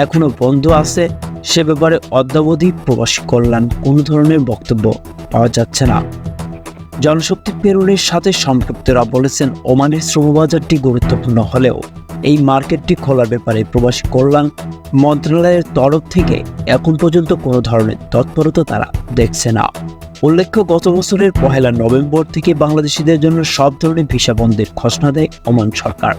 এখনো বন্ধ আছে সে ব্যাপারে অদ্যাবধি প্রবাসী কল্যাণ কোনো ধরনের বক্তব্য পাওয়া যাচ্ছে না। জনশক্তি পেরোলের সাথে সম্পৃক্তরা বলেছেন, ওমানের শ্রমবাজারটি গুরুত্বপূর্ণ হলেও এই মার্কেটটি খোলার ব্যাপারে প্রবাসী কল্যাণ মন্ত্রণালয়ের তরফ থেকে এখন পর্যন্ত কোনো ধরনের তৎপরতা তারা দেখছে না। উল্লেখ্য, গত বছরের 1 নভেম্বর থেকে বাংলাদেশিদের জন্য সব ধরনের ভিসা বন্ধের ঘোষণা দেয় ওমান সরকার।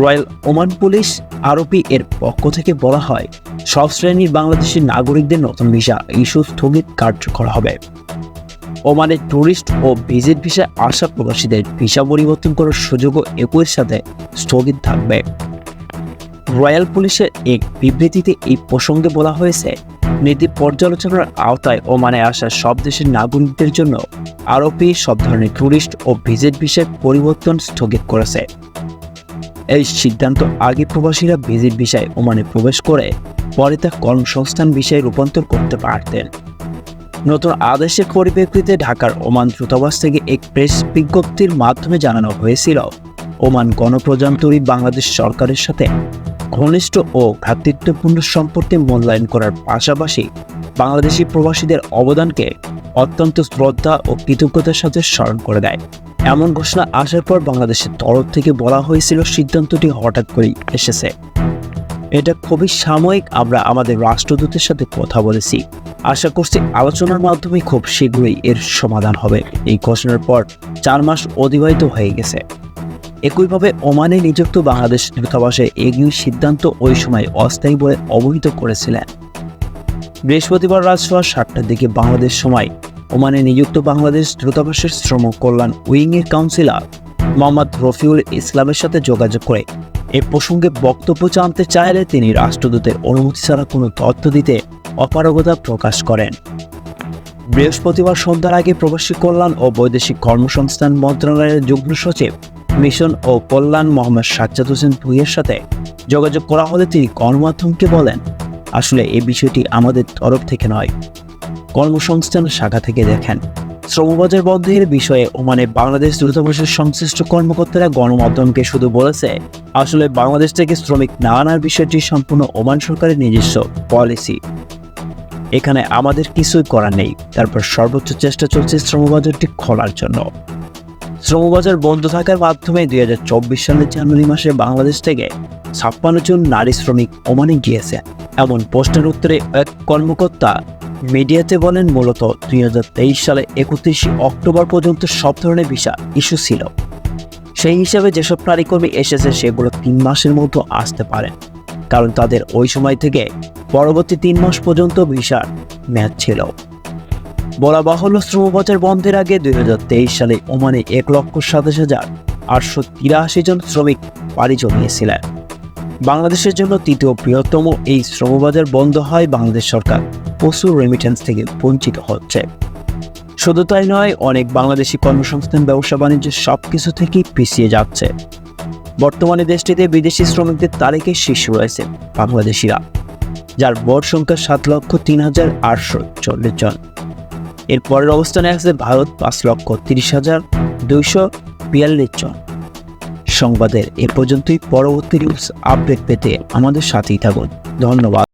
রয়্যাল ওমান পুলিশ আরপি এর পক্ষ থেকে বলা হয়, সব শ্রেণীর বাংলাদেশি নাগরিকদের নতুন ভিসা ইস্যু স্থগিত কার্যকর হবে। ওমানের ট্যুরিস্ট ও ভিজিট ভিসায় আসা প্রবাসীদের ভিসা পরিবর্তন করার সুযোগও একই সাথে স্থগিত থাকবে। রয়্যাল পুলিশের এক বিবৃতিতে এই প্রসঙ্গে বলা হয়েছে, নীতি পর্যালোচনার আওতায় ওমানে আসা সব দেশের নাগরিকদের জন্য আরপি সব ধরনের ট্যুরিস্ট ও ভিজিট ভিসার পরিবর্তন স্থগিত করেছে। এই সিদ্ধান্ত আগে প্রবাসীরা ভিজিট ভিসায় ওমানে প্রবেশ করে পরে তা কর্মসংস্থান ভিসায় রূপান্তর করতে পারতেন। নতুন আদেশের পরিপ্রেক্ষিতে ঢাকার ওমান দূতাবাস থেকে এক প্রেস বিজ্ঞপ্তির মাধ্যমে জানানো হয়েছিল, ওমান গণপ্রজাতন্ত্রী বাংলাদেশ সরকারের সাথে ঘনিষ্ঠ ও ভ্রাতৃত্বপূর্ণ সম্পর্কে মূল্যায়ন করার পাশাপাশি বাংলাদেশি প্রবাসীদের অবদানকে অত্যন্ত শ্রদ্ধা ও কৃতজ্ঞতার সাথে স্মরণ করে দেয়। এমন ঘোষণা আসার পর বাংলাদেশের তরফ থেকে বলা হয়েছিল, সিদ্ধান্তটি হঠাৎ করেই এসেছে, এটা খুবই সাময়িক। আমরা আমাদের রাষ্ট্রদূতের সাথে কথা বলেছি, আশা করছি আলোচনার মাধ্যমে খুব শীঘ্রই এর সমাধান হবে। এই ঘোষণার পর 4 মাস অতিবাহিত হয়ে গেছে। একইভাবে ওমানে নিযুক্ত বাংলাদেশ দূতাবাসে এগিয়ে সিদ্ধান্ত ওই সময় অস্থায়ী বলে অবহিত করেছিলেন। বৃহস্পতিবার রাত 7টার দিকে বাংলাদেশ সময় ওমানে নিযুক্ত বাংলাদেশ দূতাবাসের শ্রম কল্যাণ উইংয়ের কাউন্সিলর মোহাম্মদ রফিউল ইসলামের সাথে যোগাযোগ করে এ প্রসঙ্গে বক্তব্য জানতে চাইলে তিনি রাষ্ট্রদূতের অনুমতি ছাড়া কোনো তথ্য দিতে অপারগতা প্রকাশ করেন। বৃহস্পতিবার সন্ধ্যার আগে প্রবাসী কল্যাণ ও বৈদেশিক কর্মসংস্থান মন্ত্রণালয়ের যুগ্ম সচিব মিশন ও কল্যাণ মোহাম্মদ সাজ্জাদ হোসেন ভুঁইয়ের সাথে যোগাযোগ করা হলে তিনি গণমাধ্যমকে বলেন, আসলে এই বিষয়টি আমাদের তরফ থেকে নয়, কর্মসংস্থান শাখা থেকে দেখেন। শ্রমবাজার বন্ধের বিষয়ে ওমানে বাংলাদেশ দূতাবাসের সংশ্লিষ্ট কর্মকর্তারা গণমাধ্যমকে শুধু বলেছে, আসলে বাংলাদেশ থেকে শ্রমিক না আনার বিষয়টি সম্পূর্ণ ওমান সরকারের নিজস্ব পলিসি, এখানে আমাদের কিছুই করার নেই। তারপর সর্বোচ্চ চেষ্টা চলছে শ্রমবাজারটি খোলার জন্য। শ্রমবাজার বন্ধ থাকার মাধ্যমে 2024 সালের জানুয়ারি মাসে বাংলাদেশ থেকে 56 জন নারী শ্রমিক ওমানে গিয়েছে। এমন প্রশ্নের উত্তরে এক কর্মকর্তা মিডিয়াতে বলেন, মূলত 2023 সালে 31 অক্টোবর পর্যন্ত সব ধরনের ভিসা ইস্যু ছিল। সেই হিসাবে যেসব নারী কর্মী এসেছে সেগুলো 3 মাসের মধ্যে আসতে পারেন, কারণ তাদের ওই সময় থেকে পরবর্তী 3 মাস পর্যন্ত ভিসার মেয়াদ ছিল। বলা বাহুল্য, শ্রমবাজার বন্ধের আগে 2023 সালে ওমানে 1,27,883 জন শ্রমিক পাড়ি জমিয়েছিলেন। বাংলাদেশের জন্য তৃতীয় বৃহত্তম এই শ্রমবাজার বন্ধ হয় বাংলাদেশ সরকার প্রচুর রেমিটেন্স থেকে বঞ্চিত হচ্ছে। শুধু তাই নয়, অনেক বাংলাদেশি কর্মসংস্থান ব্যবসা বাণিজ্য সবকিছু থেকেই পিছিয়ে যাচ্ছে। বর্তমানে দেশটিতে বিদেশি শ্রমিকদের তালিকায় শীর্ষে রয়েছে বাংলাদেশিরা, যার মোট সংখ্যা 7,03,840 জন। এর পরের অবস্থানে আছে ভারত 5,30,242 জন। সংবাদের এ পর্যন্তই। পরবর্তী নিউজ আপডেট পেতে আমাদের সাথেই থাকুন। ধন্যবাদ।